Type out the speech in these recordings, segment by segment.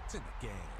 It's in the game.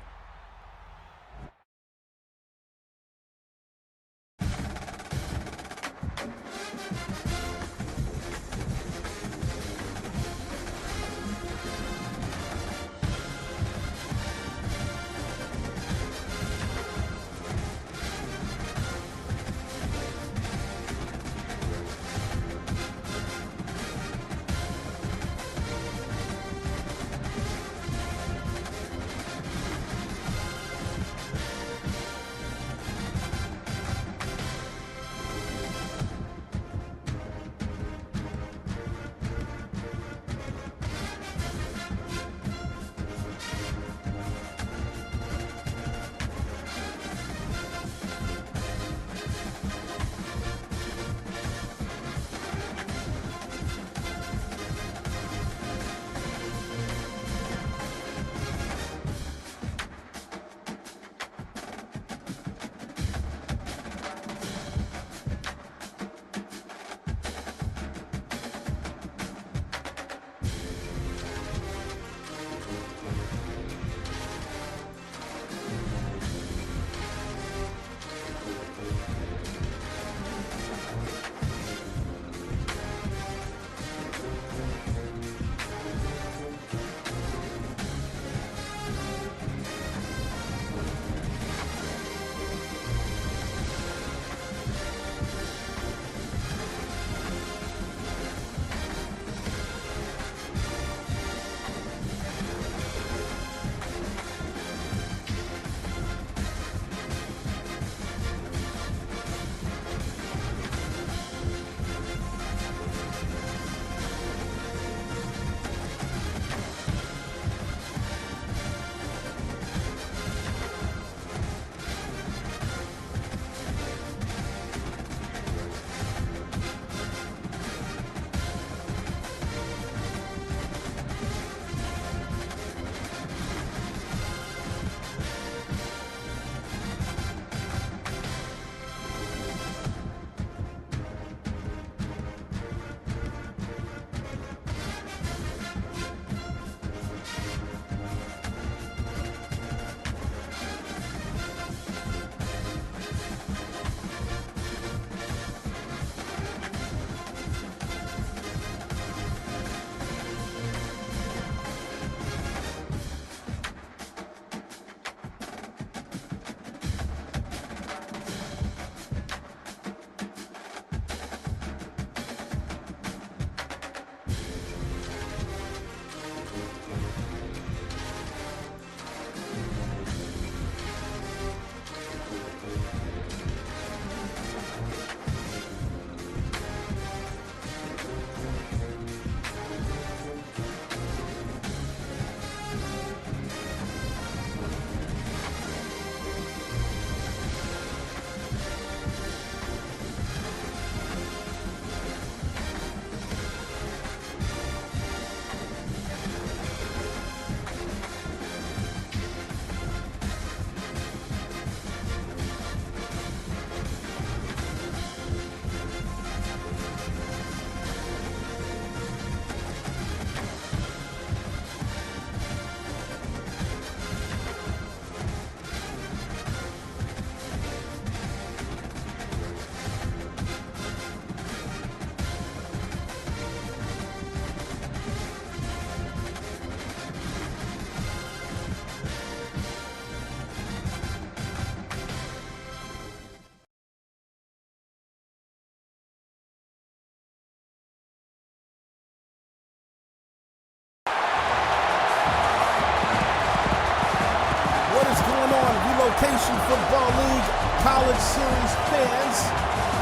Relocation Football League College Series fans,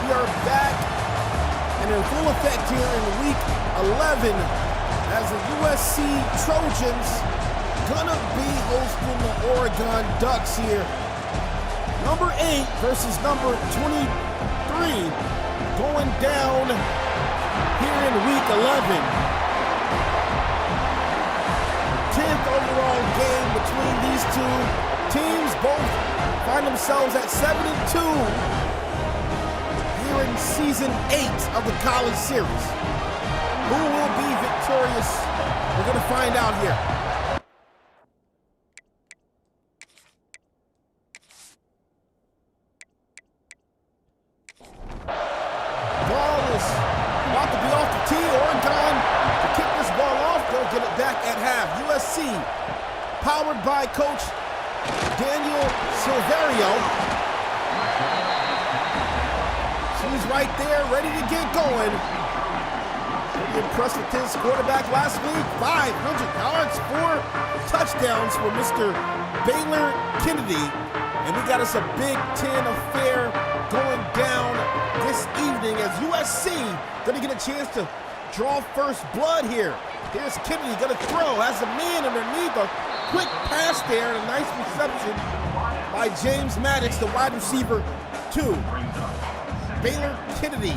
we are back and in full effect here in week 11 as the USC Trojans gonna be hosting the Oregon Ducks here. Number 8 versus number 23 going down here in week 11. 10th overall game between these two teams. Both find themselves at 7-2 here in season 8 of the college series. Who will be victorious? We're going to find out here. USC, powered by Coach Daniel Silverio. She's right there, ready to get going. Pretty impressed with his quarterback last week. 500 yards, 4 touchdowns for Mr. Baylor Kennedy. And we got us a Big Ten affair going down this evening as USC gonna get a chance to draw first blood here. Here's Kennedy gonna throw, has a man underneath, a quick pass there and a nice reception by James Maddox, the wide receiver 2. Baylor Kennedy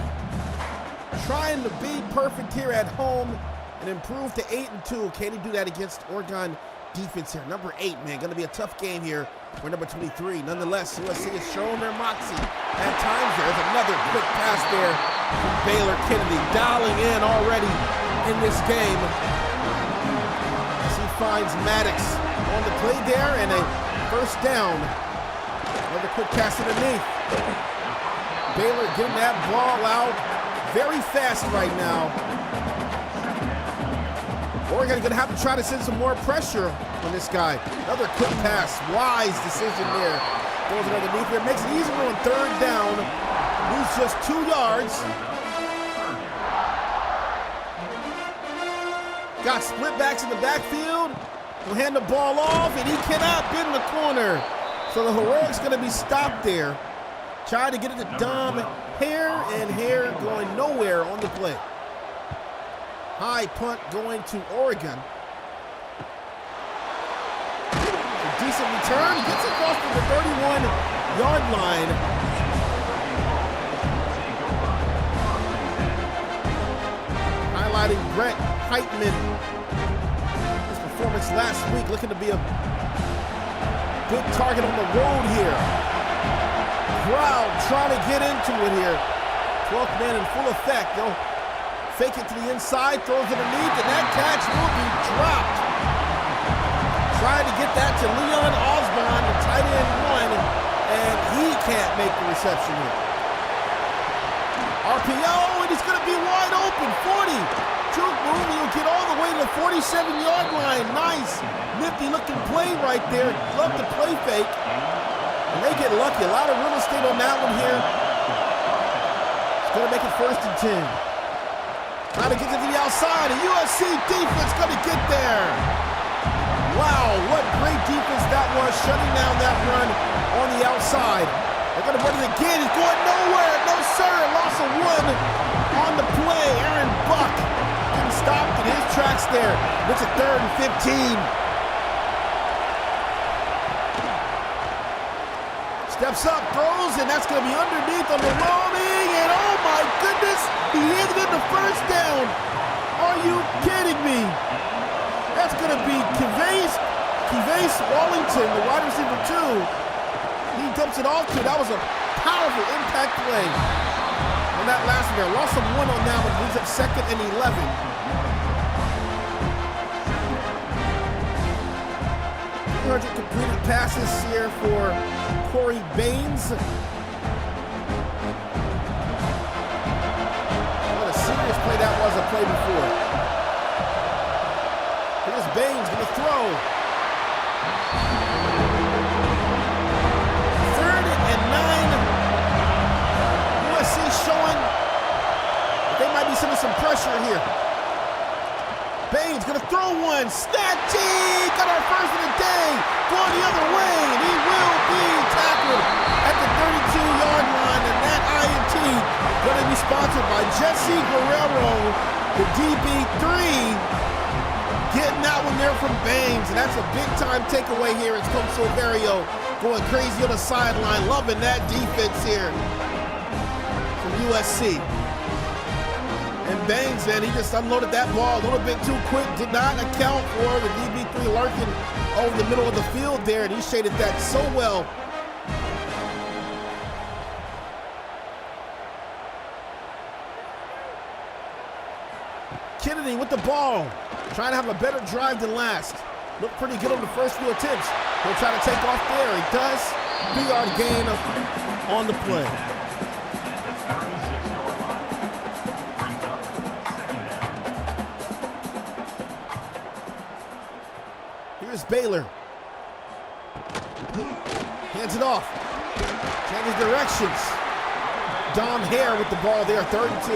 trying to be perfect here at home and improve to 8-2. Can he do that against Oregon defense here? Number 8, man, gonna be a tough game here for number 23. Nonetheless, USC has shown their moxie at times. There's another quick pass there from Baylor Kennedy, dialing in already in this game as he finds Maddox on the play there and a first down. Another quick pass underneath. Baylor getting that ball out very fast right now. Oregon gonna have to try to send some more pressure on this guy. Another quick pass, wise decision there. Goes it underneath here, makes it easier on 3rd down. Lose just 2 yards. Got split backs in the backfield. He'll hand the ball off, and he cannot bend the corner. So the heroic's gonna be stopped there. Trying to get it to Dom Hare, and Hare going nowhere on the play. High punt going to Oregon. A decent return, gets across to the 31-yard line. Highlighting Brett Heitman. His performance last week looking to be a good target on the road here. Crowd trying to get into it here. 12th man in full effect. They'll fake it to the inside, throws it underneath, and that catch will be dropped. Trying to get that to Leon Osborne, the tight end 1, and he can't make the reception here. RPO, and he's going to be wide open, 40. Juke move, he'll get all the way to the 47-yard line. Nice, nifty looking play right there. Love the play fake. And they get lucky. A lot of real estate on that one here. It's going to make it 1st and 10. Trying to get to the outside. A USC defense going to get there. Wow, what great defense that was, shutting down that run on the outside. They're going to run it again. He's going nowhere. No, sir. Loss of 1 on the play. Aaron Buck getting stopped in his tracks there. It's a 3rd and 15. Steps up, throws, and that's going to be underneath on the loading, and oh my goodness, he hit it in the 1st down. Are you kidding me? That's going to be Kivase Wallington, the wide receiver 2. He dumps it off to. That was a powerful impact play on that last one there. Lost some 1 on that one, brings up 2nd and 11. Completed passes here for Corey Baines. What a serious play that was, a play before. Here's Baines gonna throw. 3rd and 9. USC showing that they might be sending some pressure here. Baines gonna throw one, snatchy, got our 1st of the day, going the other way, and he will be tackled at the 32-yard line, and that INT gonna be sponsored by Jesse Guerrero, the DB3, getting that one there from Baines, and that's a big-time takeaway here. It's Coach Silverio going crazy on the sideline, loving that defense here from USC. And Baines, man, he just unloaded that ball a little bit too quick, did not account for the DB3 lurking over the middle of the field there, and he shaded that so well. Kennedy with the ball, trying to have a better drive than last. Looked pretty good on the first few attempts. He'll try to take off there. He does. 3-yard gain on the play. Here's Baylor. Hands it off. Changes directions. Dom Hare with the ball there, 3rd and 2.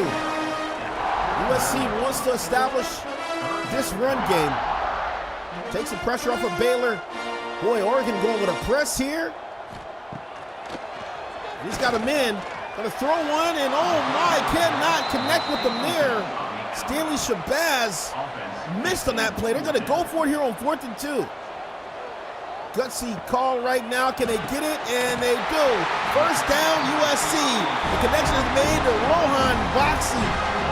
USC wants to establish this run game. Take some pressure off of Baylor. Boy, Oregon going with a press here. He's got him in. Gonna throw one, and oh my, cannot connect with the mirror. Stanley Shabazz missed on that play. They're gonna go for it here on 4th and 2. Gutsy call right now. Can they get it? And they do. First down, USC. The connection is made to Rohan Boxy.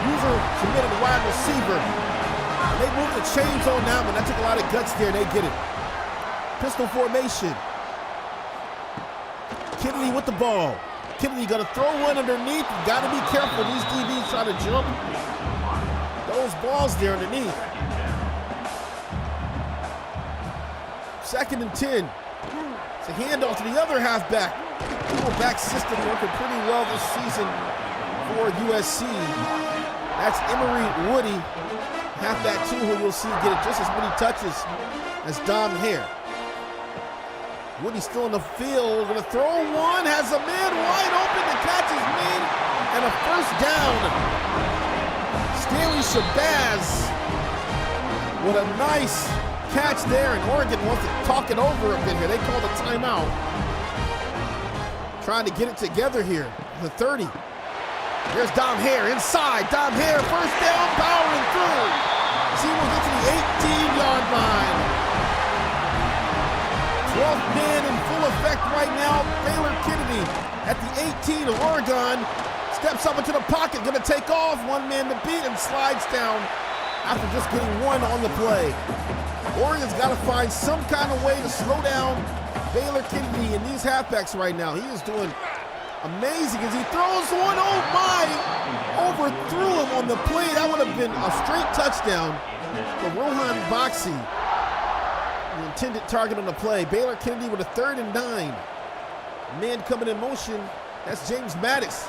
User submitted wide receiver. And they moved the chains on that one. That took a lot of guts there. They get it. Pistol formation. Kennedy with the ball. Kennedy gonna throw one underneath. You gotta be careful. These DBs try to jump those balls there underneath. 2nd and 10. It's a handoff to the other halfback. Dual back system working pretty well this season for USC. That's Emory Woody, halfback 2, who you'll see get it just as many touches as Dom Hare. Woody still in the field, gonna throw one, has a man wide open, the catch is made, and a first down. Stanley Shabazz with a nice catch there, and Oregon wants to talk it over a bit here. They called a timeout. Trying to get it together here, the 30. There's Dom Hare inside, Dom Hare, first down, powering through. See, we'll get to the 18-yard line. 12th man in full effect right now. Baylor Kennedy at the 18 of Oregon. Steps up into the pocket, gonna take off. One man to beat and slides down after just getting one on the play. Oregon's gotta find some kind of way to slow down Baylor Kennedy and these halfbacks right now. He is doing amazing as he throws one. Oh my! Overthrew him on the play. That would have been a straight touchdown for Rohan Boxy. The intended target on the play. Baylor Kennedy with a 3rd and 9. Man coming in motion. That's James Maddox.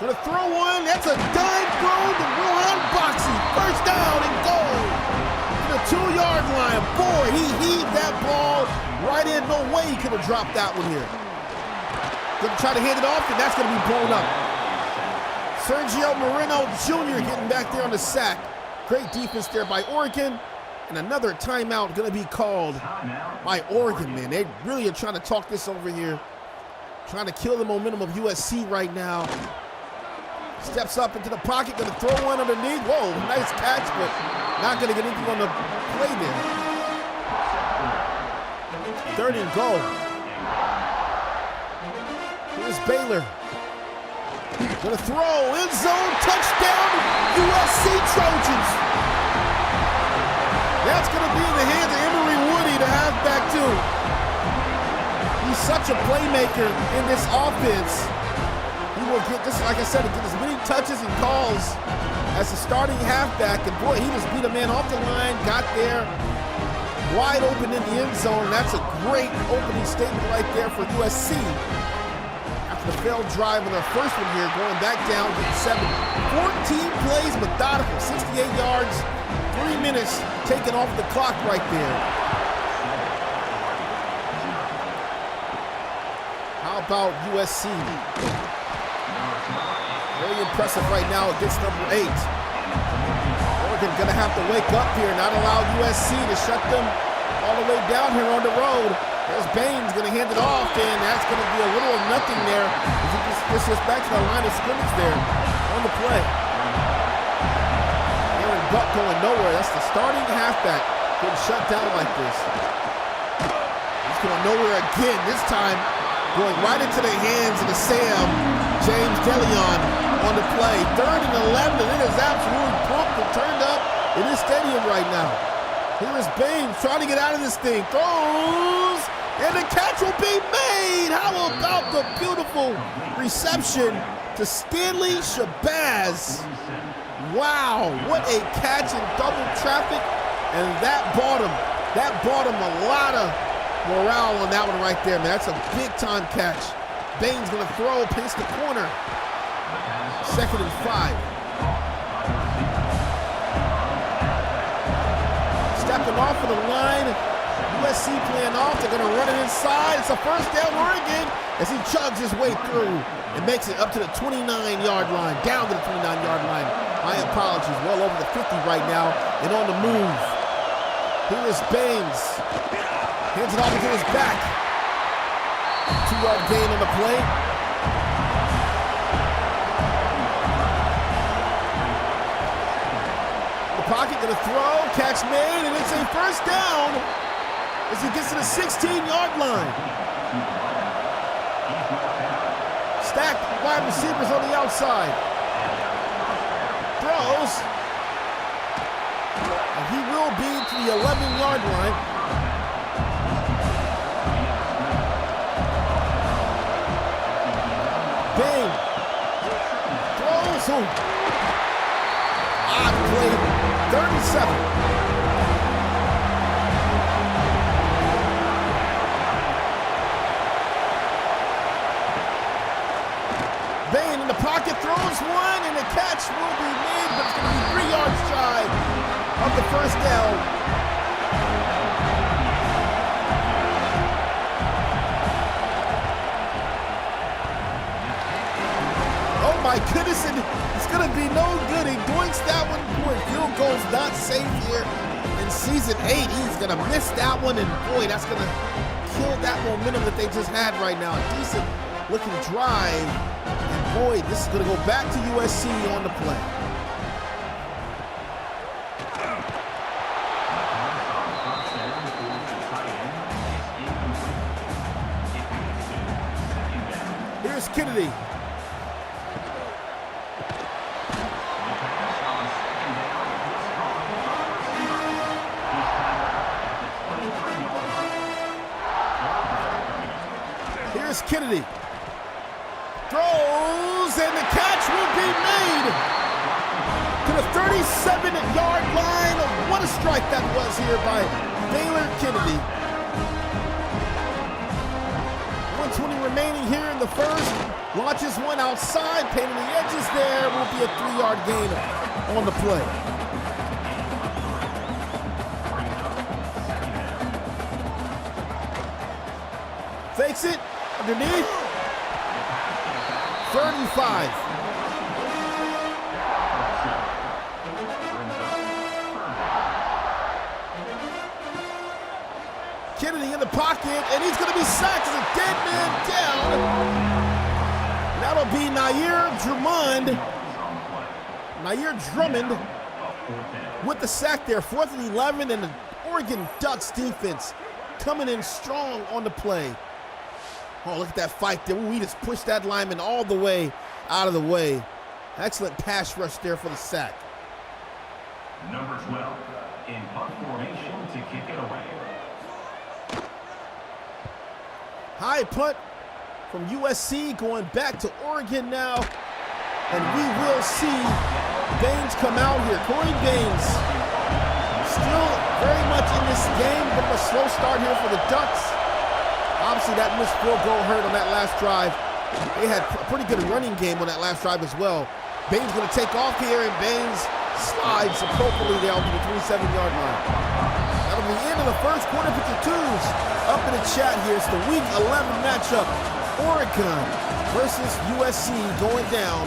Gonna throw one. That's a dime throw to Rohan Boxy. First down and goal. To the 2-yard line. Boy, he heaved that ball right in. No way he could have dropped that one here. Gonna try to hand it off, and that's gonna be blown up. Sergio Moreno Jr. getting back there on the sack. Great defense there by Oregon. And another timeout gonna be called by Oregon, man. They really are trying to talk this over here. Trying to kill the momentum of USC right now. Steps up into the pocket, gonna throw one underneath. Whoa, nice catch, but not gonna get anything on the play there. 3rd and goal. Here's Baylor. Gonna throw, end zone, touchdown, USC Trojans. That's gonna be in the hands of Emory Woody, the halfback 2. He's such a playmaker in this offense. He will get, just like I said, get as many touches and calls as the starting halfback. And boy, he just beat a man off the line, got there, wide open in the end zone. And that's a great opening statement right there for USC. After the failed drive on their first one here, going back down, getting 7. 14 plays, methodical, 68 yards, 3 minutes taken off the clock right there. How about USC? Very impressive right now against number 8. Oregon gonna have to wake up here, not allow USC to shut them all the way down here on the road. There's Baines gonna hand it off, and that's gonna be a little of nothing there. As he just gets back to the line of scrimmage there on the play. Aaron Buck going nowhere. That's the starting halfback getting shut down like this. He's going nowhere again. This time going right into the hands of the Sam James DeLeon on the play. 3rd and 11, and it is absolutely pumped and turned up in this stadium right now. Here is Baines trying to get out of this thing. Throws, and the catch will be made. How about the beautiful reception to Stanley Shabazz? Wow, what a catch in double traffic. And that brought him a lot of morale on that one right there, man. That's a big-time catch. Baines gonna throw, pace the corner. 2nd and 5. Stepping off of the line, USC playing off. They're going to run it inside. It's a first down Oregon as he chugs his way through and makes it up to the 29-yard line, down to the 29-yard line. My apologies, well over the 50 right now and on the move. Here is Baines. Hands it off into his back. 2-yard gain on the play. Pocket gonna throw, catch made, and it's a first down as he gets to the 16-yard line. Stacked wide receivers on the outside. Throws, and he will be to the 11-yard line. Bang. Throws. Odd play. 37. Bain in the pocket, throws one, and the catch will be made, but it's going to be 3 yards shy of the first down. Oh my goodness, and it's going to be no good. He doinks that one. Boy, field goal's not safe here in season 8. He's going to miss that one, and boy, that's going to kill that momentum that they just had right now. A decent looking drive, and boy, this is going to go back to USC on the play. Here's Kennedy. Here's Kennedy. Throws, and the catch will be made to the 37-yard line. What a strike that was here by Baylor Kennedy. 1:20 remaining here in the first. Launches one outside, painting the edges there. Will be a 3-yard gain on the play. Fakes it. Underneath, 35. Kennedy in the pocket, and he's going to be sacked as a dead man down. That'll be Nair Drummond with the sack there. 4th and 11, and the Oregon Ducks defense coming in strong on the play. Oh, look at that fight there. We just pushed that lineman all the way out of the way. Excellent pass rush there for the sack. Number 12 in punt formation to kick it away. High punt from USC going back to Oregon now. And we will see Baines come out here. Corey Baines still very much in this game, but a slow start here for the Ducks. Obviously, that missed field goal hurt on that last drive. They had a pretty good running game on that last drive as well. Baines going to take off here, and Baines slides appropriately down to the 27-yard line. That'll be the end of the first quarter. 52s up in the chat here. It's the Week 11 matchup. Oregon versus USC going down.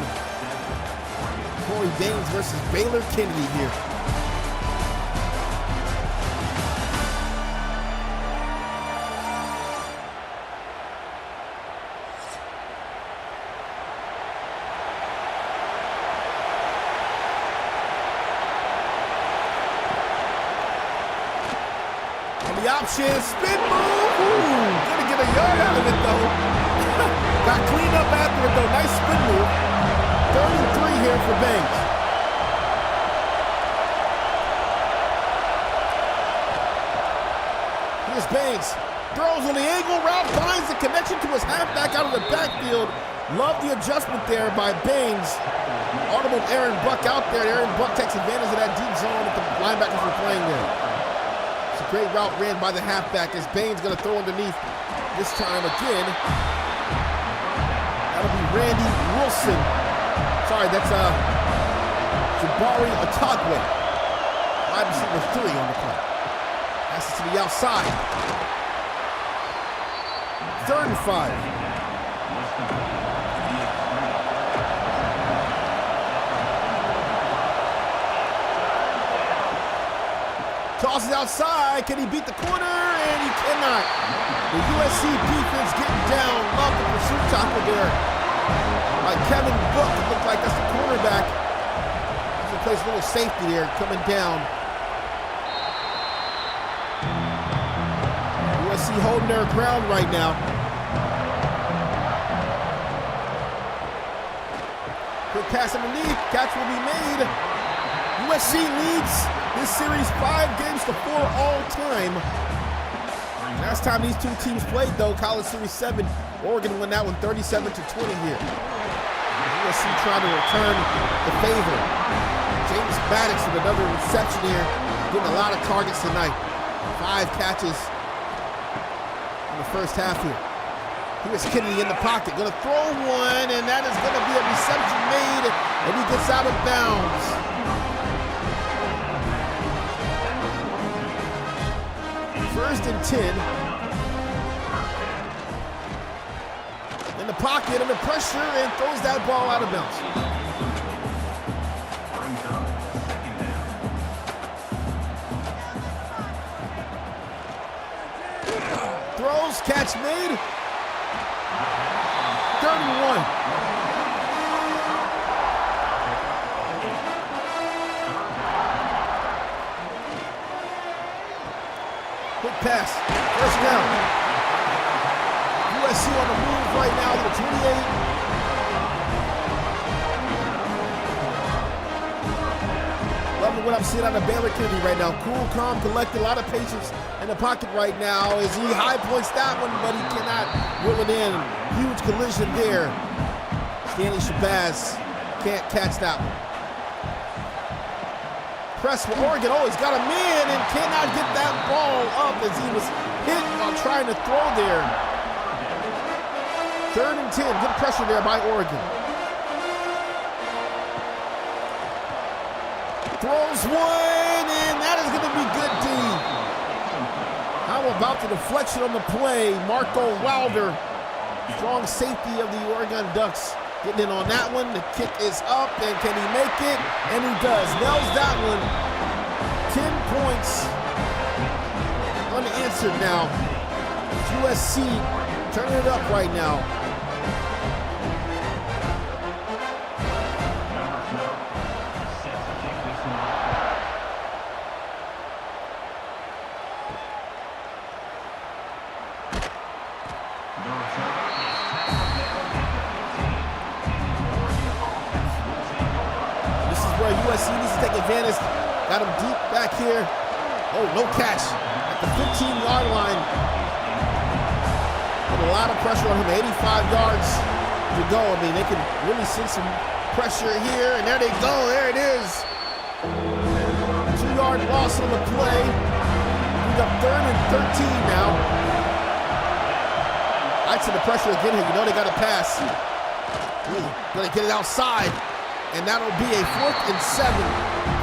Corey Baines versus Baylor Kennedy here. The option, spin move, gonna get a yard out of it though. Got cleaned up after it though, nice spin move. 3rd and 3 here for Baines. Here's Baines, throws on the angle route, finds the connection to his halfback out of the backfield. Love the adjustment there by Baines. Audible Aaron Buck out there. Aaron Buck takes advantage of that deep zone that the linebackers were playing there. Great route ran by the halfback as Baines going to throw underneath this time again. That'll be Randy Wilson. Sorry, that's Jabari Otagwe. Wide receiver 3 on the play. Passes to the outside. 3rd and 5. Tosses outside. Can he beat the corner? And he cannot. The USC defense getting down. Love the pursuit tackle there by Kevin Book. It looked like that's the cornerback. He plays a little safety there coming down. USC holding their ground right now. Quick pass underneath. Catch will be made. USC leads this series 5 games to 4 all time. Last time these two teams played, though, College Series 7, Oregon won that one 37-20 here. USC trying to return the favor. James Maddox with another reception here, getting a lot of targets tonight. 5 catches in the first half here. Here's Kennedy in the pocket, gonna throw one, and that is gonna be a reception made, and he gets out of bounds. First and 10. In the pocket, under pressure, and throws that ball out of bounds. Throws, catch made. 3rd and 1. Quick pass, 1st down. USC on the move right now to the 28. Loving what I'm seeing out of Baylor Kennedy right now. Cool, calm, collected, a lot of patience in the pocket right now as he high points that one, but he cannot reel it in. Huge collision there. Stanley Shabazz can't catch that one. Press for Oregon. Oh, he's got a man and cannot get that ball up as he was hit while trying to throw there. 3rd and 10. Good pressure there by Oregon. Throws one, and that is going to be good D. How about the deflection on the play? Marco Wilder, strong safety of the Oregon Ducks, getting in on that one. The kick is up, and can he make it? And he does. Nails that one. 10 points unanswered now. USC turning it up right now. USC needs to take advantage. Got him deep back here. Oh, no catch at the 15-yard line. Put a lot of pressure on him. 85 yards to go. I mean, they can really send some pressure here, and there they go. There it is. 2-yard loss on the play. We got 3rd and 13 now. Lights to the pressure again here. You know they got to pass. Gonna get it outside. And that'll be a 4th and 7.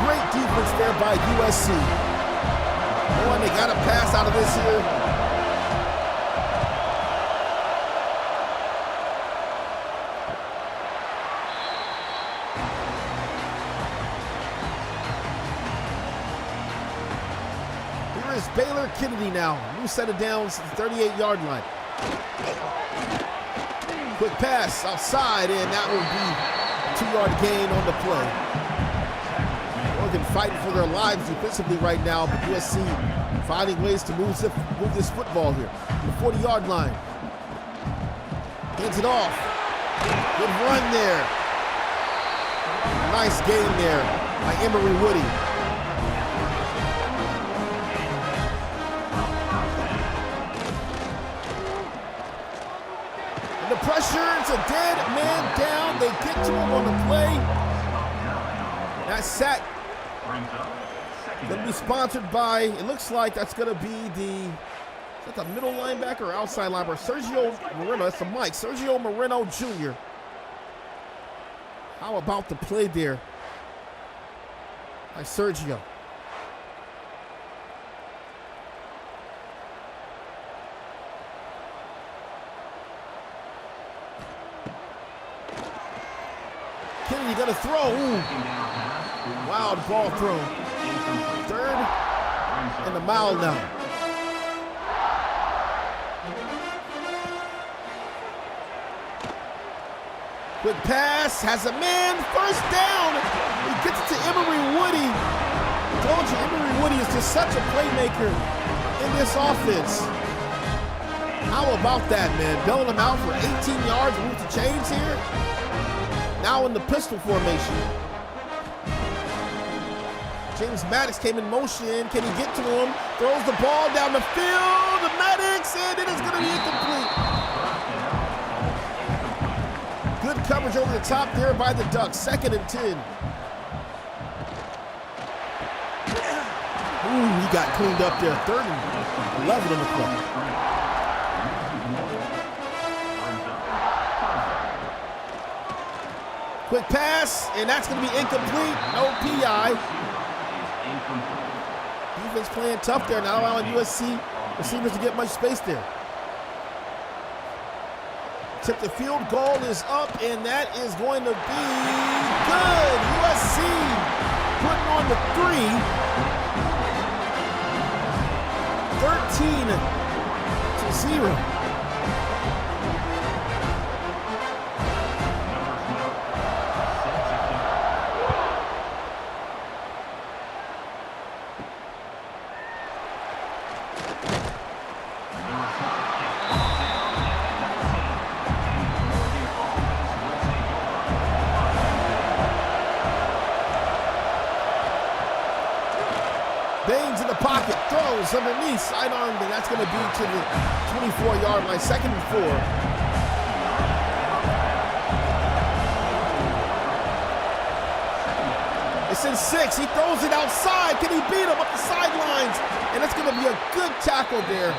Great defense there by USC. Oh, and they got a pass out of this here. Here is Baylor Kennedy now. New set of downs at the 38-yard line. Quick pass outside, and that will be 2-yard gain on the play. Oregon fighting for their lives defensively right now, but USC finding ways to move this football here. The 40-yard line. Hands it off. Good run there. Nice game there by Emory Woody. And the pressure, it's a dead man down. They get to him on the play. That sack going to be sponsored by, it looks like that's going to be is that the middle linebacker or outside linebacker? Sergio Moreno, that's the mic. Sergio Moreno Jr. How about the play there by Sergio? gonna throw. Ooh. Wild ball throw. Third and a mile now. Quick pass, has a man, first down. He gets it to Emery Woody. I told you, Emery Woody is just such a playmaker in this offense. How about that, man? Bailing him out for 18 yards, move the chains here. Now in the pistol formation. James Maddox came in motion. Can he get to him? Throws the ball down the field. The Maddox, and it is going to be incomplete. Good coverage over the top there by the Ducks. 2nd and 10. Ooh, he got cleaned up there. 3rd and 11 in the play. Quick pass, and that's going to be incomplete. No PI. Defense playing tough there, not allowing USC receivers to get much space there. Tip the field goal is up, and that is going to be good. USC putting on the 3, 13-0. Baines in the pocket, throws underneath, sidearm, and that's going to be to the 24-yard line, 2nd and 4. It's in 6, he throws it outside, can he beat him up the sidelines? And it's going to be a good tackle there.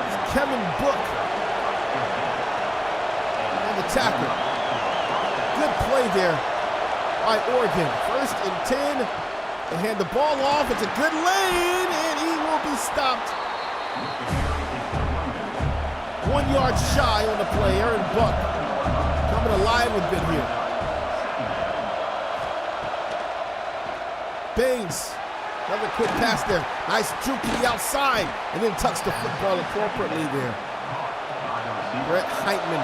It's Kevin Book on the tackle. Good play there by Oregon. 1st and 10. They hand the ball off. It's a good lane, and he will be stopped. 1 yard shy on the play. Aaron Buck coming alive a bit here. Baines, another quick pass there. Nice juke to the outside, and then tucks the football appropriately there. Brett Heitman.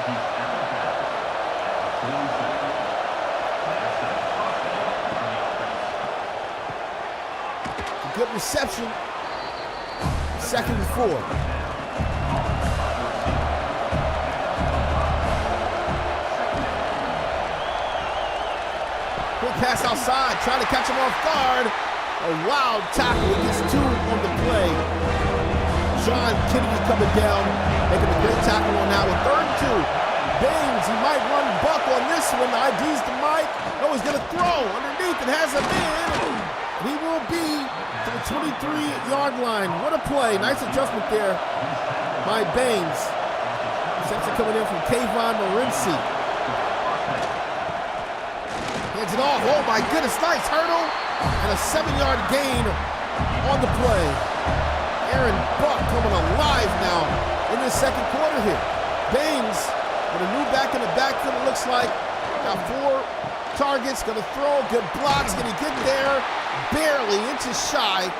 Good reception. 2nd and 4. Quick pass outside, trying to catch him off guard. A wild tackle against 2 on the play. Sean Kennedy coming down, making a great tackle on that one. 3rd and 2. Baines, he might run Buck on this one. The ID's to Mike. No, he's going to throw underneath. It has a man. He will be to the 23-yard line. What a play. Nice adjustment there by Baines. Reception coming in from Kayvon Morency. Hands it off. Oh, my goodness. Nice hurdle. And a 7-yard gain on the play. Aaron Buck coming alive now in this 2nd quarter here. Baines with a new back in the backfield, it looks like. Got 4 targets. Going to throw. Good blocks. Going to get there. Barely, inches shy.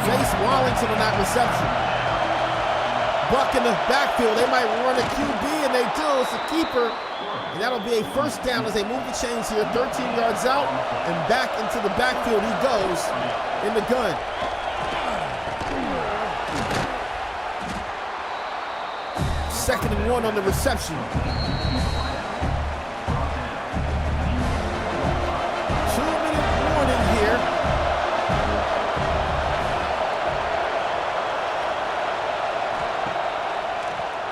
Jace Wallington on that reception. Buck in the backfield. They might run a QB, and they do. It's a keeper. And that'll be a 1st down as they move the chains here. 13 yards out, and back into the backfield he goes in the gun. Second and 1 on the reception. 2-minute warning here.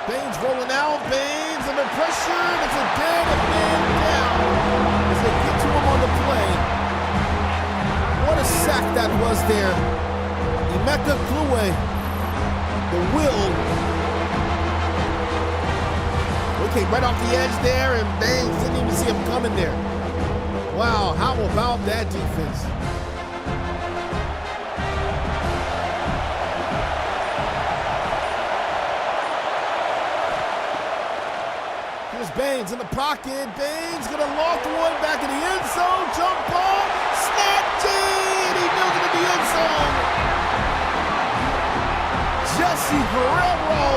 Baines rolling out. Baines under pressure. It's a dead man down as they get to him on the play. What a sack that was there. Emeka Kluwe, the will. Okay, right off the edge there, and Baines didn't even see him coming there. Wow, how about that defense? Baines in the pocket. Baines gonna loft one back in the end zone. Jump ball. Snatch it. He nails it in the end zone. Jesse Guerrero.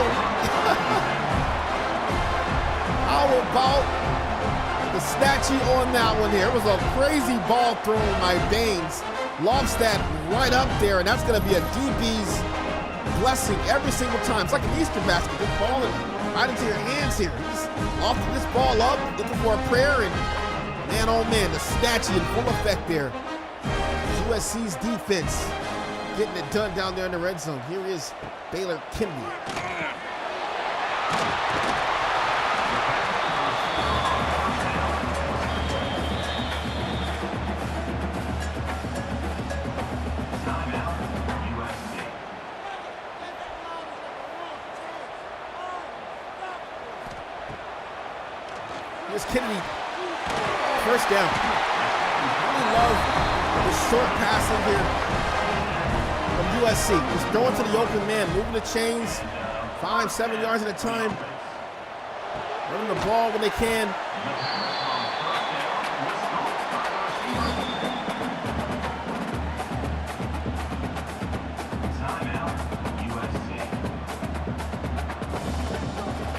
How about the snatchy on that one here? It was a crazy ball thrown by Baines. Lofts that right up there, and that's going to be a DB's blessing every single time. It's like an Easter basket, just falling right into your hands here. Just lofting this ball up, looking for a prayer, and man, oh man, the snatchy in full effect there. USC's defense getting it done down there in the red zone. Here is Baylor Kennedy. Here's Kennedy, first down. I really love the short passing here from USC. Just throwing to the open man, moving the chains, 5-7 yards at a time. Running the ball when they can.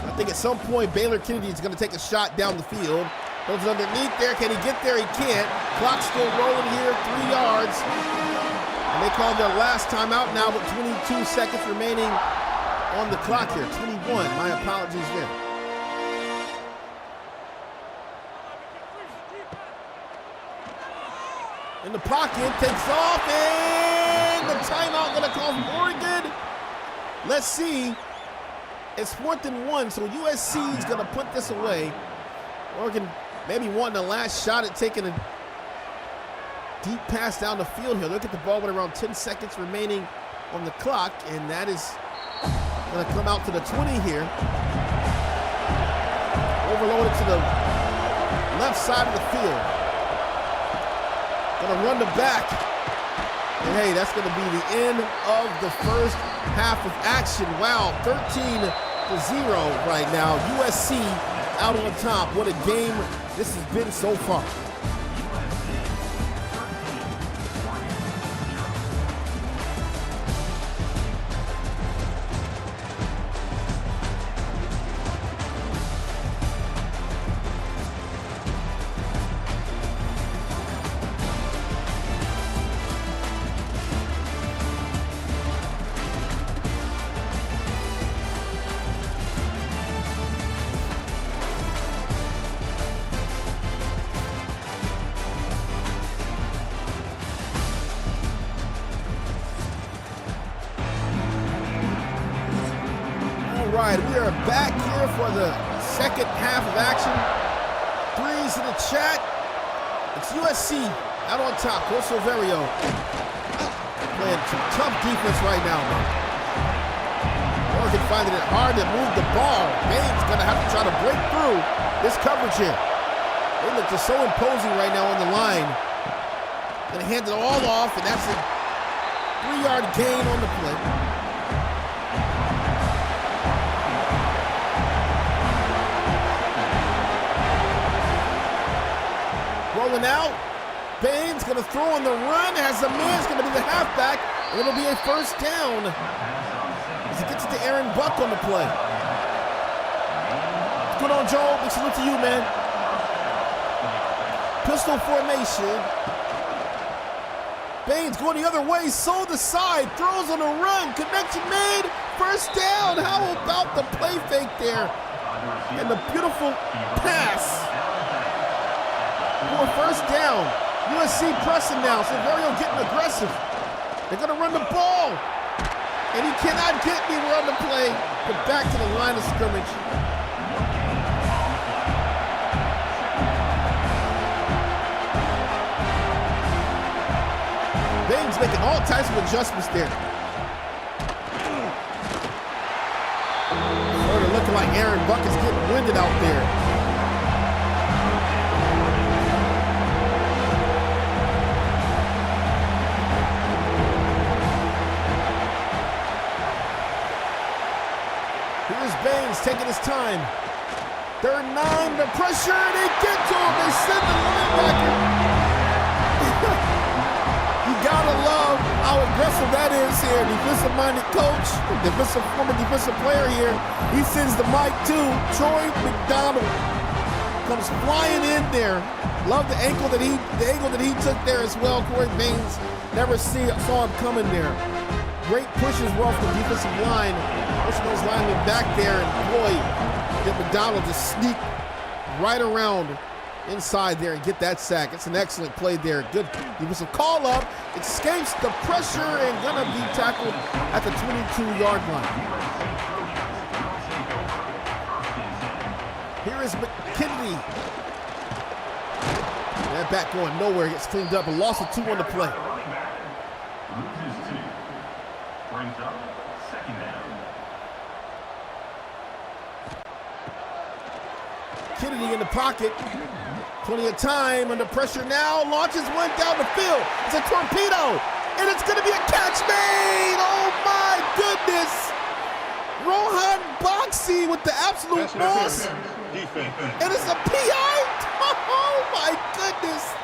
I think at some point Baylor Kennedy is going to take a shot down the field. Goes underneath there. Can he get there? He can't. Clock's still rolling here, 3 yards. And they called their last timeout now with 22 seconds remaining on the clock here. 21. My apologies there. In the pocket, takes off, and the timeout going to call from Oregon. Let's see. It's 4th and 1, so USC is going to put this away. Oregon maybe wanting the last shot at taking a deep pass down the field here. Look at the ball with around 10 seconds remaining on the clock, and that is going to come out to the 20 here. Overloaded to the left side of the field. Going to run the back. And hey, that's going to be the end of the first half of action. Wow, 13-0 right now. USC out on top. What a game this has been so far. All right, we are back here for the second half of action. Threes in the chat. It's USC out on top. Corso Verio playing some tough defense right now, man. Oregon finding it hard to move the ball. Baines gonna have to try to break through this coverage here. They look just so imposing right now on the line. Gonna hand it all off, and that's a 3-yard gain on the play. Rolling out. Baines going to throw on the run. Has a man. It's going to be the halfback. And it'll be a first down. As he gets it to Aaron Buck on the play. What's going on, Joe? Big salute to you, man. Pistol formation. Baines going the other way. Sold the side. Throws on the run. Connection made. First down. How about the play fake there? And the beautiful pass. For a first down. USC pressing now. Silverio getting aggressive. They're going to run the ball. And he cannot get anywhere on the play. But back to the line of scrimmage. Baines making all types of adjustments there. Sort of looking like Aaron Buck is getting winded out there. Here's Baines taking his time. 3rd and 9, the pressure, and they get to him. They send the linebacker. You gotta love how aggressive that is here. Defensive-minded coach, former defensive player here. He sends the mic to Troy McDonald. Comes flying in there. Love the angle that he took there as well. Corey Baines never saw him coming there. Great pushes well from the defensive line. Pushing those linemen back there, and boy, get McDonald to sneak right around inside there and get that sack. It's an excellent play there. Good defensive call up. Escapes the pressure and gonna be tackled at the 22-yard line. Here is McKinney. That back going nowhere. Gets cleaned up. A loss of 2 on the play. Loses 2. Brings up 2nd down. Kennedy in the pocket. Plenty of time under pressure now. Launches one down the field. It's a torpedo. And it's going to be a catch made. Oh, my goodness. Rohan Boxy with the absolute loss. And it's a PI. Oh, my goodness.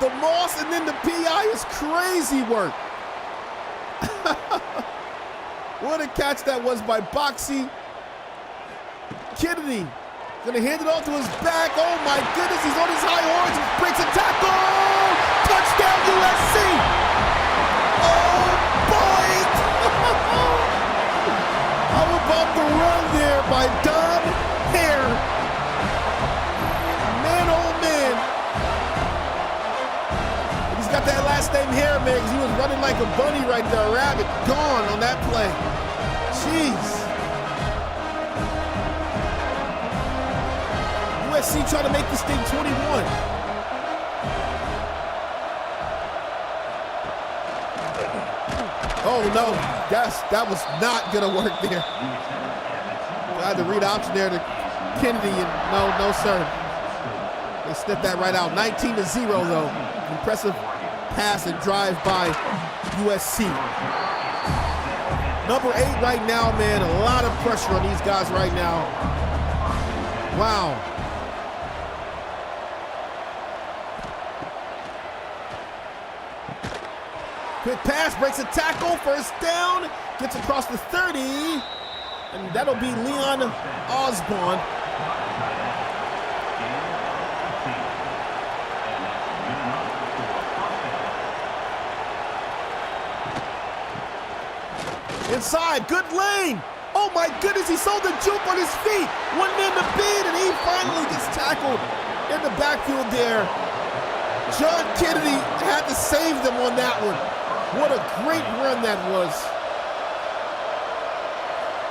The Moss and then the PI is crazy work. What a catch that was by Boxy. Kennedy gonna hand it off to his back. Oh my goodness, he's on his high horse. Breaks a tackle. Touchdown USC. Oh boy. How about the run there by Don Hare? Man, oh man. He's got that last name Hare, man, because he was running like a bunny right there. A rabbit gone on that play. Jeez. USC trying to make this thing 21. Oh no, that was not gonna work there. I had to read option there to Kennedy, and no sir. They sniffed that right out. 19-0 though. Impressive pass and drive by USC. Number 8 right now, man. A lot of pressure on these guys right now. Wow. Quick pass, breaks a tackle, 1st down, gets across the 30, and that'll be Leon Osborne. Inside, good lane. Oh my goodness, he sold the juke on his feet. 1 man to beat, and he finally gets tackled in the backfield there. John Kennedy had to save them on that one. What a great run that was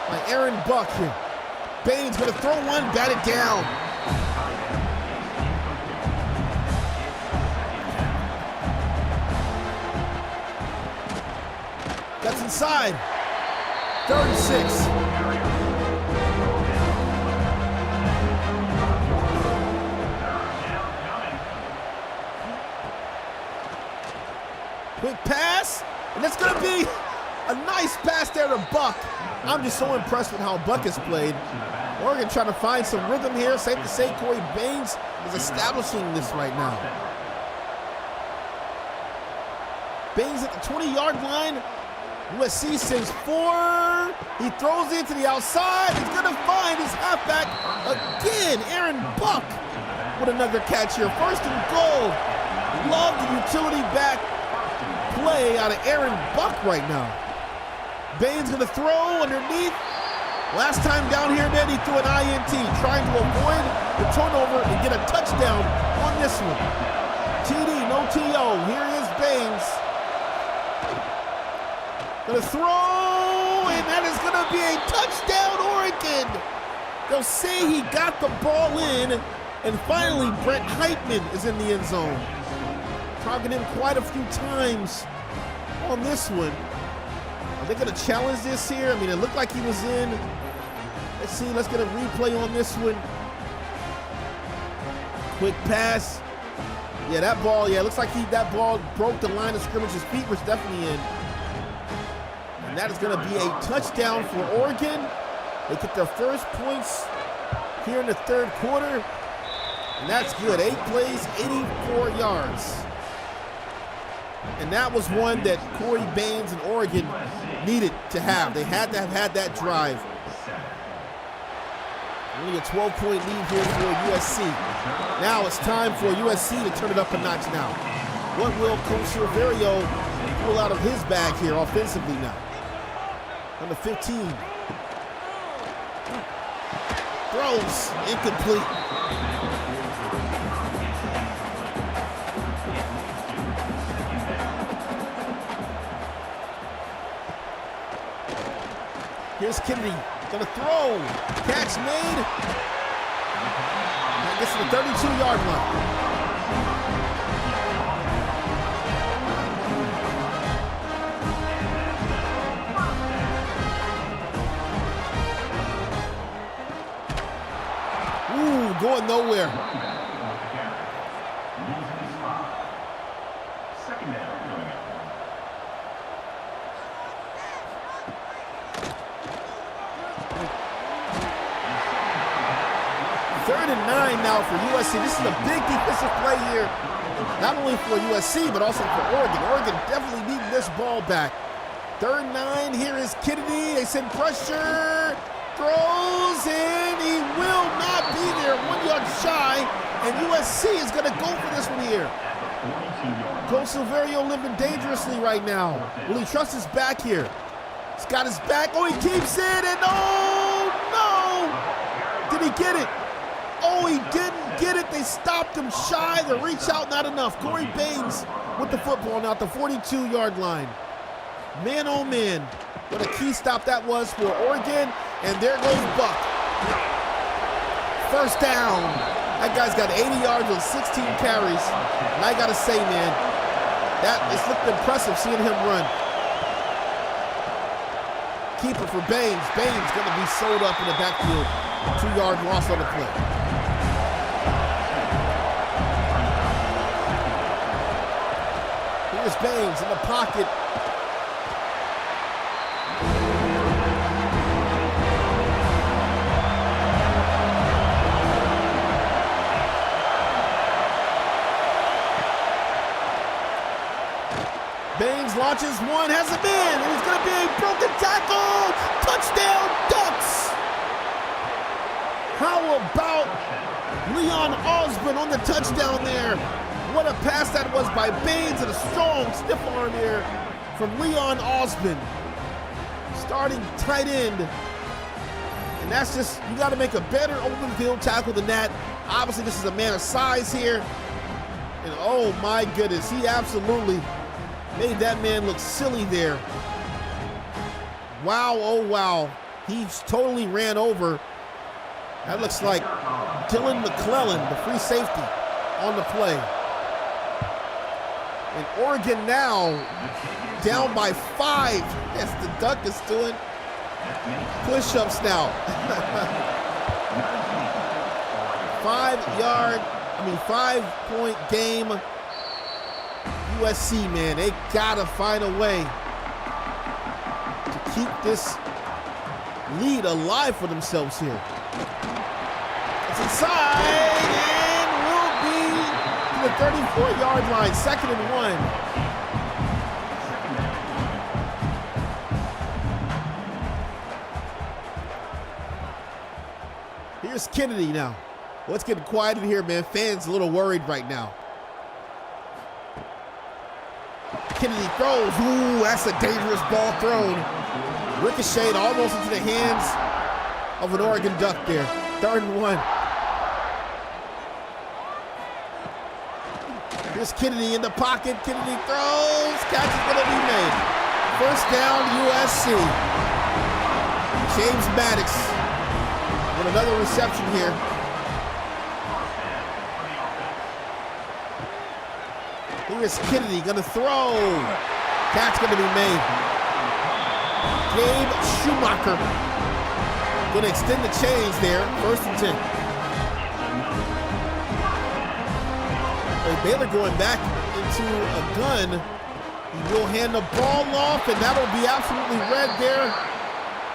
by Aaron Buck here. Baines gonna throw one, bat it down. That's inside. 3rd and 6. Quick pass, and it's gonna be a nice pass there to Buck. I'm just so impressed with how Buck has played. Oregon trying to find some rhythm here. Safe to say Corey Baines is establishing this right now. Baines at the 20-yard line. USC sends 4. He throws it to the outside. He's gonna find his halfback again. Aaron Buck with another catch here. 1st and goal. Love the utility back play out of Aaron Buck right now. Baines gonna throw underneath. Last time down here, man, he threw an INT, trying to avoid the turnover and get a touchdown on this one. TD, no TO. Here is Baines. Gonna throw, and that is gonna be a touchdown, Oregon. They'll say he got the ball in, and finally Brent Heitman is in the end zone. Targeted him quite a few times on this one. Are they gonna challenge this here? I mean, it looked like he was in. Let's see, let's get a replay on this one. Quick pass. Yeah, that ball, it looks like that ball broke the line of scrimmage. His feet was definitely in. And that is gonna be a touchdown for Oregon. They get their first points here in the third quarter. And that's good. 8 plays, 84 yards. And that was one that Corey Baines and Oregon needed to have. They had to have had that drive. Only a 12-point lead here for USC. Now it's time for USC to turn it up a notch now. What will Coach Silverio pull out of his bag here offensively now? Number 15. Throws incomplete. Here's Kennedy, gonna throw. Catch made. That gets to the 32-yard line. Ooh, going nowhere. Second down coming up. Third and 9 now for USC. This is a big defensive play here, not only for USC, but also for Oregon. Oregon definitely needing this ball back. Third and 9, here is Kennedy. They send pressure, throws, and he will not be there. 1 yard shy, and USC is gonna go for this one here. Coach Silverio living dangerously right now. Will he trust his back here? He's got his back. Oh, he keeps it, and oh, no! Did he get it? Oh, he didn't get it. They stopped him shy. The reach out, not enough. Corey Baines with the football now at the 42-yard line. Man, oh, man. What a key stop that was for Oregon. And there goes Buck. First down. That guy's got 80 yards on 16 carries. And I got to say, man, it's looked impressive seeing him run. Keeper for Baines. Baines going to be sold up in the backfield. 2-yard loss on the play. Here's Baines in the pocket. Baines launches one, has him in, and he's going to be a broken tackle. Touchdown, Ducks! How about Leon Osborne on the touchdown there? What a pass that was by Baines, and a strong stiff arm here from Leon Osborne. Starting tight end. And that's just, you got to make a better open field tackle than that. Obviously, this is a man of size here. And oh my goodness, he absolutely made that man look silly there. Wow, oh wow. He totally ran over. That looks like Dylan McClellan, the free safety, on the play. And Oregon now down by 5. Yes, the Duck is doing push-ups now. 5-point game. USC, man, they gotta find a way to keep this lead alive for themselves here. It's inside and will be to the 34-yard line, 2nd and 1. Here's Kennedy now. Let's get quiet in here, man. Fans a little worried right now. Kennedy throws. Ooh, that's a dangerous ball thrown. Ricocheted almost into the hands of an Oregon Duck there. 3rd and 1. Here's Kennedy in the pocket. Kennedy throws. Catch is going to be made. First down, USC. James Maddox with another reception here. Here's Kennedy going to throw. Catch going to be made. Gabe Schumacher going to extend the chains there. 1st and 10. Baylor going back into a gun. He will hand the ball off, and that'll be absolutely red there.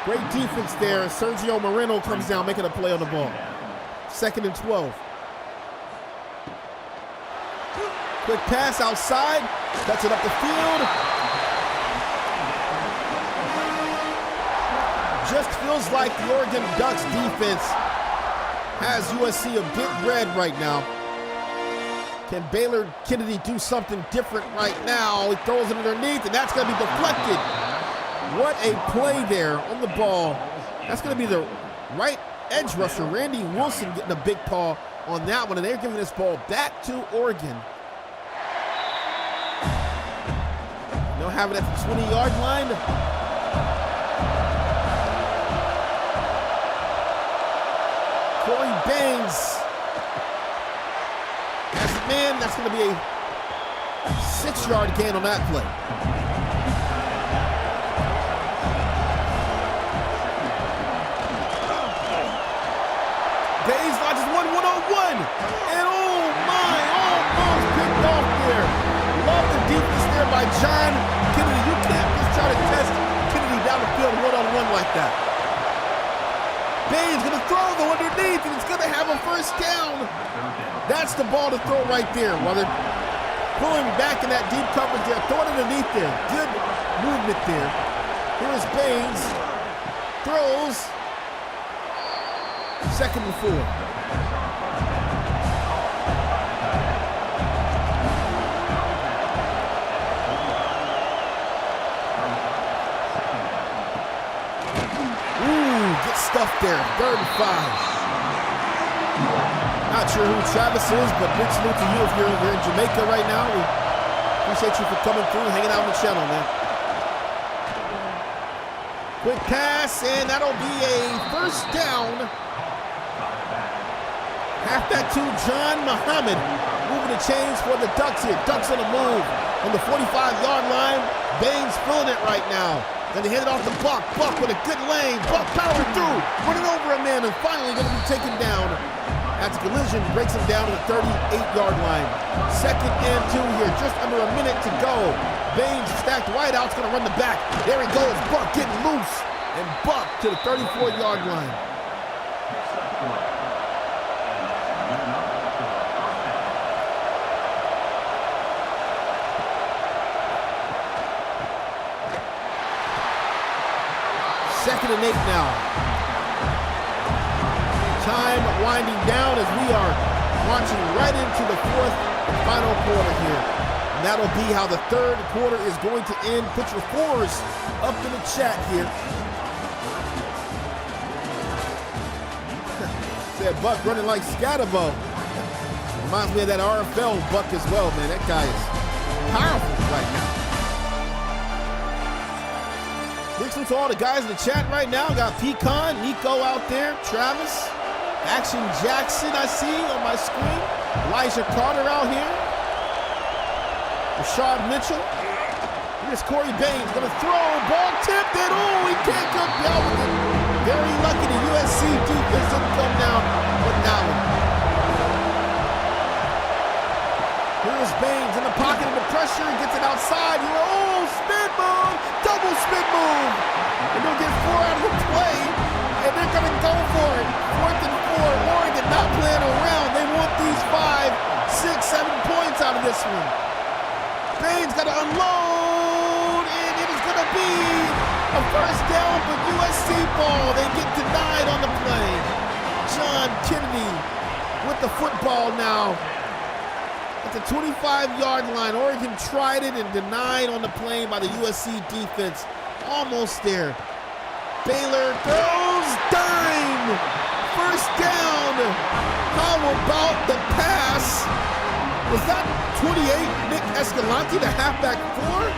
Great defense there. Sergio Moreno comes down making a play on the ball. 2nd and 12. Quick pass outside, cuts it up the field. Just feels like the Oregon Ducks defense has USC a bit red right now. Can Baylor Kennedy do something different right now? He throws it underneath, and that's going to be deflected. What a play there on the ball. That's going to be the right edge rusher, Randy Wilson, getting a big paw on that one, and they're giving this ball back to Oregon. They'll have it at the 20-yard line. Corey Baines as a man. That's going to be a 6-yard gain on that play. Baines launches one-on-one, and oh my, almost picked off there. Love the defense there by John Kennedy. You can't just try to test Kennedy down the field one-on-one like that. Baines gonna throw the underneath, and it's gonna have a first down. That's the ball to throw right there. While they're pulling back in that deep coverage there, throwing it underneath there. Good movement there. Here's Baines. Throws. 2nd and 4. Stuff there, 3rd and 5. Not sure who Travis is, but big salute to you if you're in Jamaica right now. We appreciate you for coming through and hanging out on the channel, man. Quick pass, and that'll be a first down. Halfback to John Muhammad. Moving the chains for the Ducks here. Ducks on the move on the 45-yard line. Baines filling it right now. And they hit it off the Buck. Buck with a good lane. Buck powering through, running over a man, and finally going to be taken down. As collision breaks him down to the 38-yard line. 2nd and 2 here, just under a minute to go. Baines stacked wide out, going to run the back. There he goes, Buck getting loose. And Buck to the 34-yard line. Second and 8 now. Time winding down as we are marching right into the 4th and final quarter here. And that'll be how the 3rd quarter is going to end. Put your 4s up in the chat here. Said Buck running like Scatterbo. Reminds me of that RFL Buck as well, man. That guy is powerful right now. Big salute to all the guys in the chat right now. Got Pecan, Nico out there, Travis, Action Jackson I see on my screen. Elijah Carter out here. Rashad Mitchell. Here's Corey Baines gonna throw, ball tipped, and oh, he can't come down with it. Very lucky the USC defense didn't come down with that one. Here's Baines in the pocket of the pressure, he gets it outside. Oh, spin move, double spin move. And they'll get 4 out of the play, and they're gonna go for it. 4th and 4, Oregon not playing around. They want these 5, 6, 7 points out of this one. Baines got to unload, and it is gonna be a first down for USC ball. They get denied on the play. John Kennedy with the football now. At the 25-yard line, Oregon tried it and denied on the play by the USC defense. Almost there. Baylor throws, dime, first down. How about the pass? Was that 28, Nick Escalante, the halfback 4?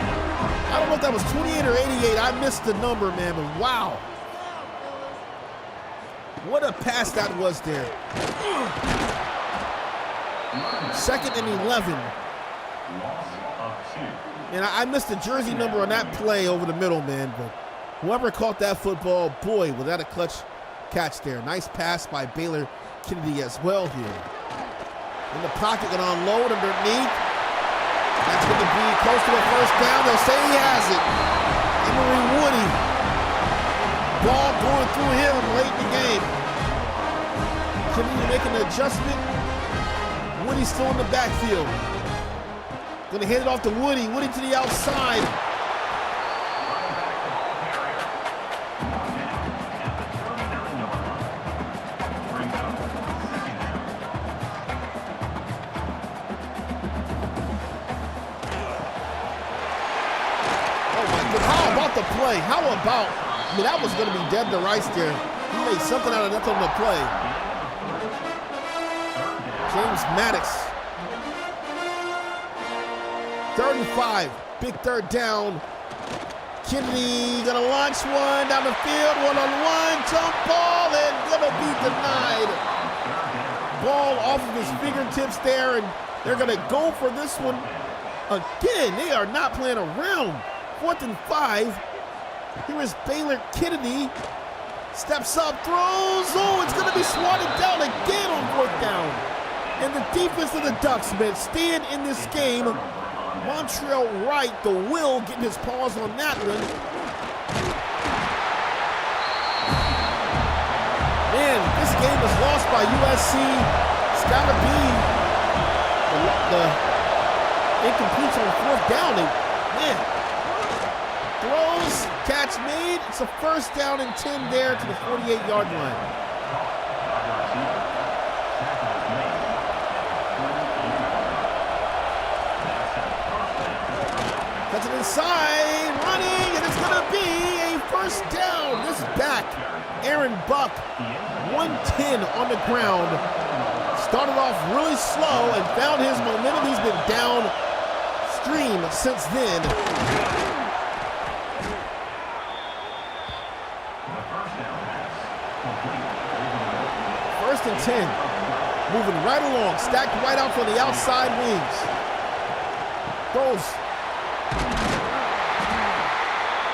I don't know if that was 28 or 88. I missed the number, man, but wow. What a pass that was there. 2nd and 11. And I missed the jersey number on that play over the middle, man. But whoever caught that football, boy, was that a clutch catch there. Nice pass by Baylor Kennedy as well here. In the pocket, going to unload underneath. That's going to be close to a first down. They'll say he has it. Emory Woody. Ball going through him late in the game. Kennedy making an adjustment. Woody's still in the backfield. Gonna hand it off to Woody. Woody to the outside. How about the play? How about, I mean, that was going to be dead to rights there. He made something out of nothing on the play. James Maddox. 3rd and 5. Big third down. Kennedy going to launch one down the field. One-on-one. Jump ball and going to be denied. Ball off of his fingertips there, and they're going to go for this one again. They are not playing around. 4th and 5. Here is Baylor Kennedy. Steps up, throws. Oh, it's going to be swatted down again on 4th down. And the defense of the Ducks, man, staying in this game. Montreal Wright, the will, getting his paws on that one. Man, this game is lost by USC. It's got to be the incompletes on 4th down. Man. Throws, catch made. It's a 1st down and 10 there to the 48-yard line. Cuts it inside, running, and it's going to be a 1st down. This back, Aaron Buck, 110 on the ground. Started off really slow and found his momentum. He's been downstream since then. 1st and 10. Moving right along. Stacked right out on the outside wings. Throws.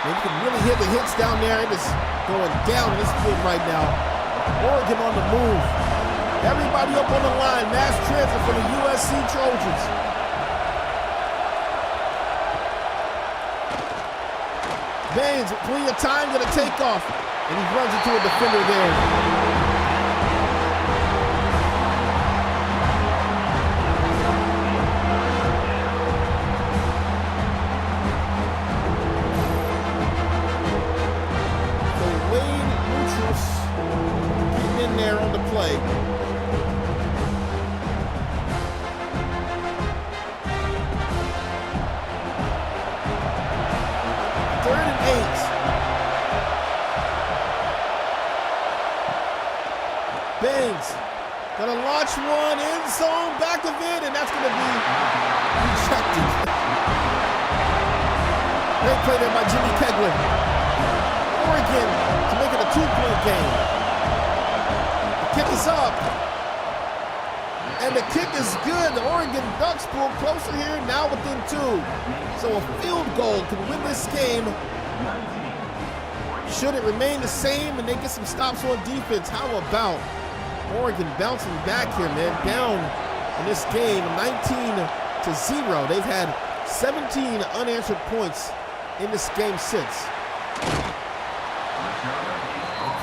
And you can really hear the hits down there. It is going down this field right now. Oregon on the move. Everybody up on the line. Mass transfer for the USC Trojans. Baines, plenty of time, gonna take off. And he runs into a defender there. Play. 3rd and 8. Baines gonna launch one end zone, back of it, and that's gonna be rejected. Great play there by Jimmy Kegler. Oregon to make it a 2-point game. Kick is up, and the kick is good. The Oregon Ducks pull closer here, now within 2. So a field goal could win this game. Should it remain the same and they get some stops on defense? How about Oregon bouncing back here, man? Down in this game, 19-0. They've had 17 unanswered points in this game since.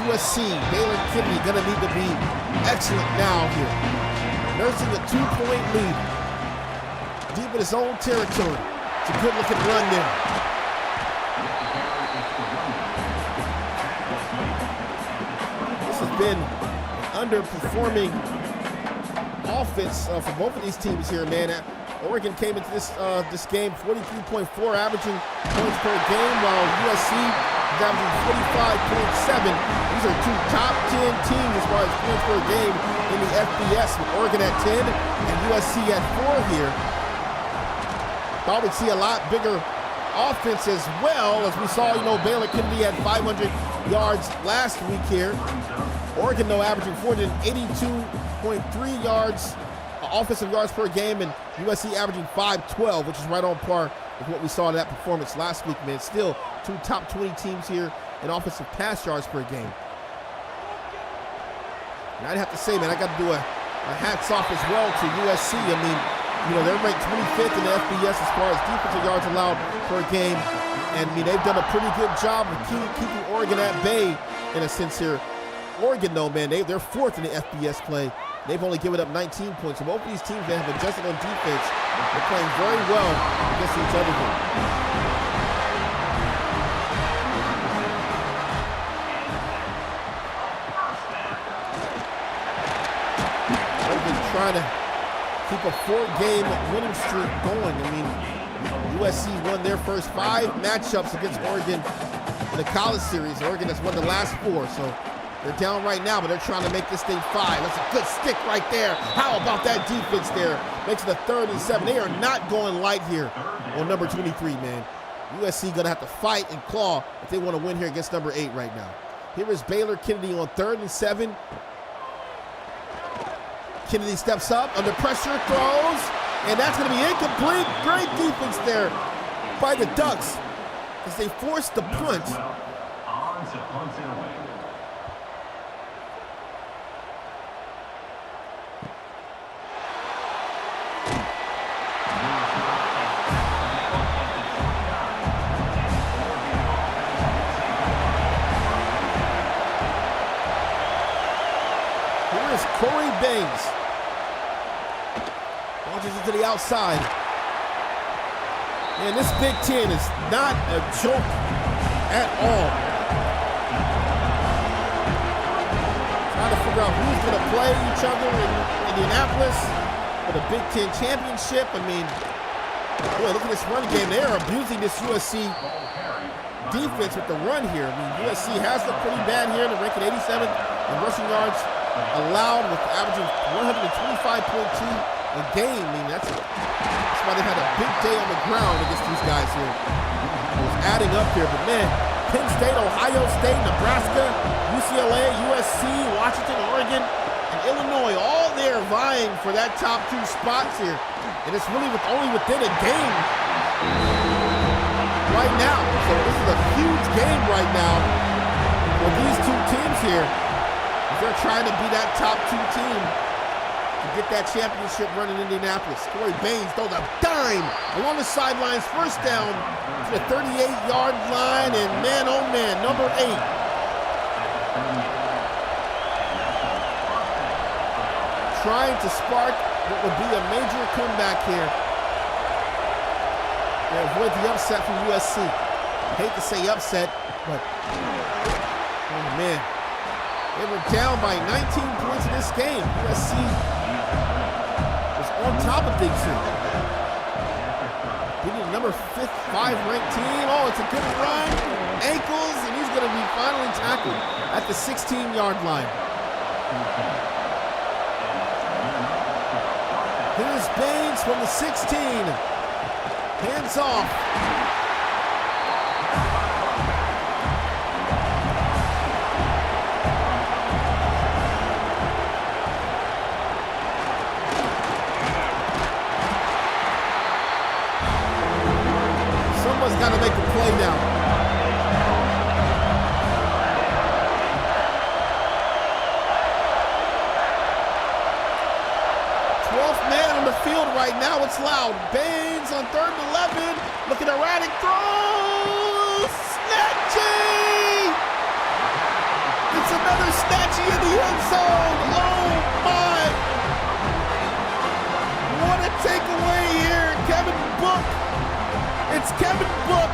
USC, Baylor Kennedy gonna need to be excellent now here. Nursing a 2-point lead. Deep in his own territory. It's a good looking run there. This has been underperforming offense for both of these teams here, man. Oregon came into this game 43.4 averaging points per game, while USC is averaging 45.7. These are 2 top 10 teams as far as points per game in the FBS, with Oregon at 10 and USC at 4 here. Thought we'd see a lot bigger offense as well, as we saw, Baylor Kennedy had 500 yards last week here. Oregon, though, averaging 482.3 yards, offensive yards per game, and USC averaging 512, which is right on par with what we saw in that performance last week, man. Still 2 top 20 teams here in offensive pass yards per game. And I'd have to say, man, I got to do a hats off as well to USC. I mean, they're ranked 25th in the FBS as far as defensive yards allowed per game. And, they've done a pretty good job of keeping Oregon at bay, in a sense here. Oregon, though, man, they're fourth in the FBS play. They've only given up 19 points. So both of these teams that have adjusted on defense, they're playing very well against each other here. Oregon trying to keep a 4-game winning streak going. I mean, USC won their first 5 matchups against Oregon in the college series. Oregon has won the last 4, so they're down right now, but they're trying to make this thing 5. That's a good stick right there. How about that defense there? Makes it a 3rd and 7. They are not going light here on number 23, man. USC gonna have to fight and claw if they want to win here against number 8 right now. Here is Baylor Kennedy on 3rd and 7. Kennedy steps up, under pressure, throws, and that's gonna be incomplete. Great defense there by the Ducks as they force the punt. On to punt it away. Corey Baines launches it to the outside. Man, this Big Ten is not a joke at all. Trying to figure out who's going to play each other in Indianapolis for the Big Ten championship. I mean, boy, look at this run game. They are abusing this USC defense with the run here. I mean, USC has looked pretty bad here. They're ranking 87th in rushing yards allowed, with averaging 125.2 a game. I mean, that's why they've had a big day on the ground against these guys here. It was adding up here, but man, Penn State, Ohio State, Nebraska, UCLA, USC, Washington, Oregon, and Illinois, all there vying for that top 2 spots here. And it's really only within a game right now. So this is a huge game right now for these 2 teams here. They're trying to be that top 2 team to get that championship run in Indianapolis. Corey Baines throws a dime along the sidelines, first down to the 38-yard line, and man, oh man, number 8. Trying to spark what would be a major comeback here. They avoid the upset from USC. I hate to say upset, but oh man. They were down by 19 points in this game. USC was on top of Big Ten. Beating the number 5 ranked team. Oh, it's a good run. Ankles, and he's going to be finally tackled at the 16-yard line. Here's Baines from the 16. Hands off. Got to make a play now. 12th man on the field right now. It's loud. Baines on 3rd and 11. Looking erratic. Throw. Snatchy. It's another snatchy in the end zone. Oh my. What a takeaway here. Kevin Book. It's Kevin Book.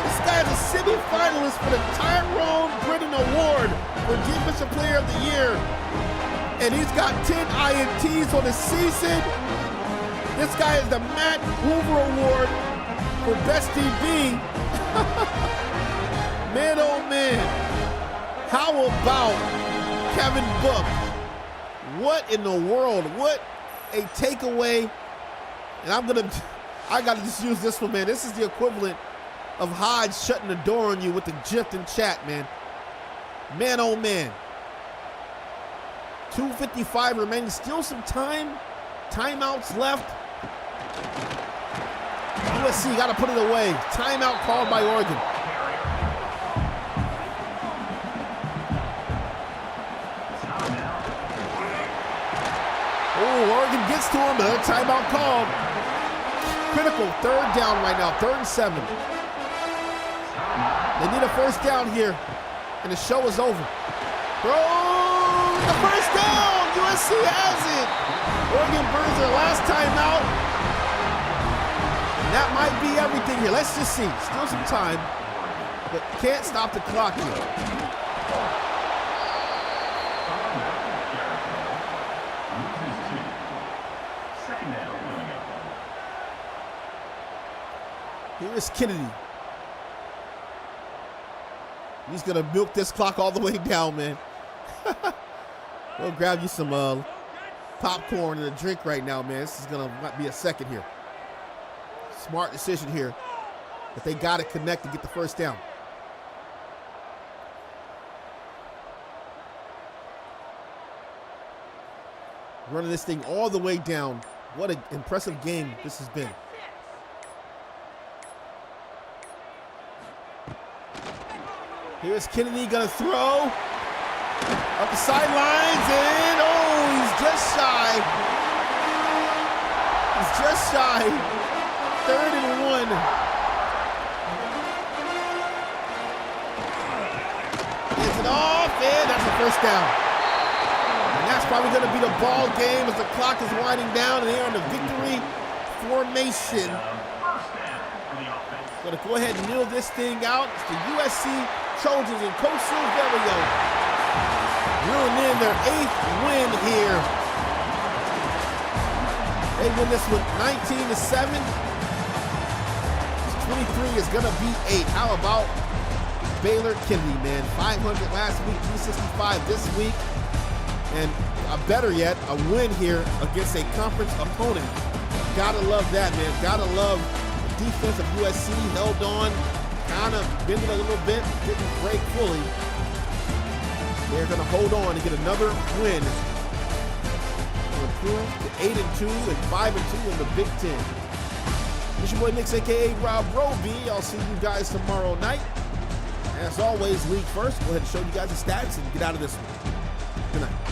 This guy is a semi-finalist for the Tyrone Britton Award for Defensive Player of the Year. And he's got 10 INTs on the season. This guy is the Matt Hoover Award for Best DB. Man, oh man. How about Kevin Book? What in the world? What a takeaway. And I got to just use this one, man. This is the equivalent of Hodge shutting the door on you with the GIF and chat, man. Man, oh, man. 2:55 remaining. Still some timeouts left. USC got to put it away. Timeout called by Oregon. Oh, Oregon gets to him. Another timeout called. Critical 3rd down right now, 3rd and 7. They need a first down here, and the show is over. Throw. the first down. USC has it. Oregon burns their last timeout. And that might be everything here. Let's just see. Still some time, but can't stop the clock here. Here's Kennedy. He's going to milk this clock all the way down, man. We'll grab you some popcorn and a drink right now, man. This is going to be a second here. Smart decision here. But they got to connect to get the first down. Running this thing all the way down. What an impressive game this has been. Here's Kennedy gonna throw up the sidelines, and oh, he's just shy. He's just shy. 3rd and 1. Gets it off, and that's a first down. And that's probably gonna be the ball game as the clock is winding down, and they're in the victory formation. Gonna go ahead and kneel this thing out. It's the USC Trojans and Coach Silverio reeling in their 8th win here. They win this one 19-7. 23 is gonna be 8. How about Baylor Kennedy, man? 500 last week, 365 this week, and better yet, a win here against a conference opponent. Gotta love that, man. Gotta love the defense of USC. Held on. Kind of bending a little bit, didn't break fully. They're going to hold on to get another win to improve to 8-2 and 5-2 in the Big Ten. It's your boy Nick, aka Rob Roby. I'll see you guys tomorrow night. As always, league first. Go ahead and show you guys the stats and get out of this one. Good night.